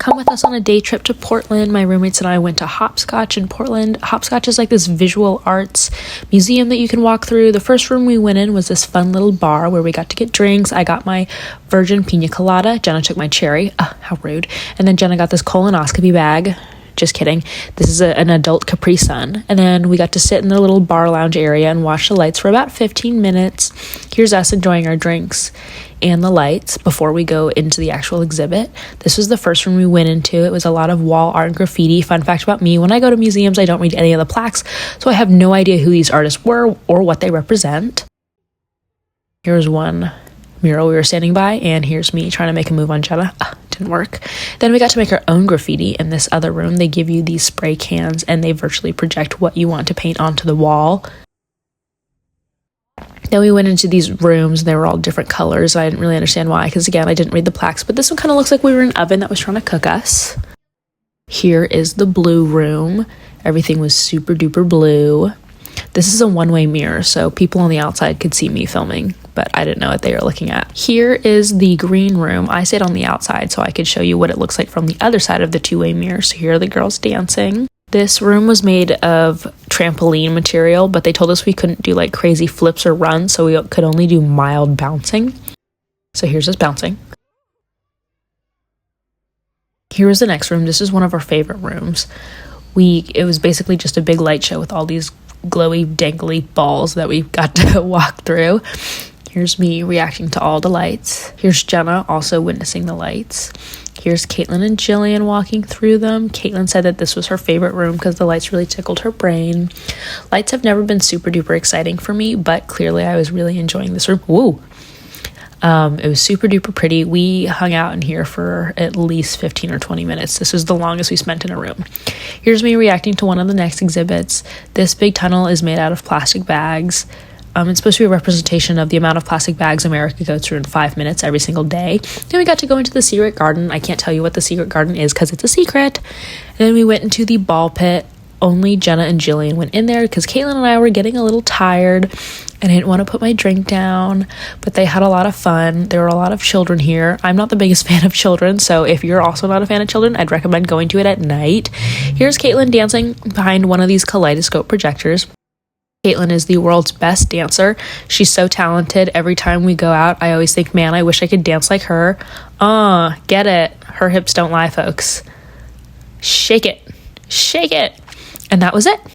come with us on a day trip to Portland. My roommates and I went to Hopscotch in Portland. Hopscotch is like this visual arts museum that you can walk through. The first room we went in was this fun little bar where we got to get drinks. I got my virgin pina colada. Jenna took my cherry. How rude. And then Jenna got this colonoscopy bag. Just kidding. This is an adult Capri Sun. And then we got to sit in the little bar lounge area and watch the lights for about 15 minutes. Here's us enjoying our drinks and the lights before we go into the actual exhibit. This was the first room we went into. It was a lot of wall art and graffiti. Fun fact about me, when I go to museums, I don't read any of the plaques, so I have no idea who these artists were or what they represent. Here's one mural we were standing by, and here's me trying to make a move on Jenna. Didn't work. Then we got to make our own graffiti in this other room. They give you these spray cans and they virtually project what you want to paint onto the wall. Then we went into these rooms. They were all different colors. I didn't really understand why, because again, I didn't read the plaques, but this one kind of looks like we were in an oven that was trying to cook us. Here is the blue room. Everything was super duper blue. This is a one-way mirror, so people on the outside could see me filming, but I didn't know what they were looking at. Here is the green room. I stayed on the outside so I could show you what it looks like from the other side of the two-way mirror. So here are the girls dancing. This room was made of trampoline material, but they told us we couldn't do like crazy flips or runs, so we could only do mild bouncing. So here's us bouncing. Here was the next room. This is one of our favorite rooms. It was basically just a big light show with all these glowy, dangly balls that we got to walk through. Here's me reacting to all the lights. Here's Jenna also witnessing the lights. Here's Caitlin and Jillian walking through them. Caitlin said that this was her favorite room because the lights really tickled her brain. Lights have never been super duper exciting for me, but clearly I was really enjoying this room. Woo! It was super duper pretty. We hung out in here for at least 15 or 20 minutes. This is the longest we spent in a room. Here's me reacting to one of the next exhibits. This big tunnel is made out of plastic bags. It's supposed to be a representation of the amount of plastic bags America goes through in 5 minutes every single day. Then we got to go into the secret garden. I can't tell you what the secret garden is because it's a secret. And then we went into the ball pit. Only Jenna and Jillian went in there because Caitlin and I were getting a little tired and I didn't want to put my drink down, but they had a lot of fun. There were a lot of children here. I'm not the biggest fan of children, so if you're also not a fan of children, I'd recommend going to it at night. Here's Caitlin dancing behind one of these kaleidoscope projectors. Caitlin is the world's best dancer. She's so talented. Every time we go out, I always think, man, I wish I could dance like her. Get it. Her hips don't lie, folks. Shake it. Shake it. And that was it.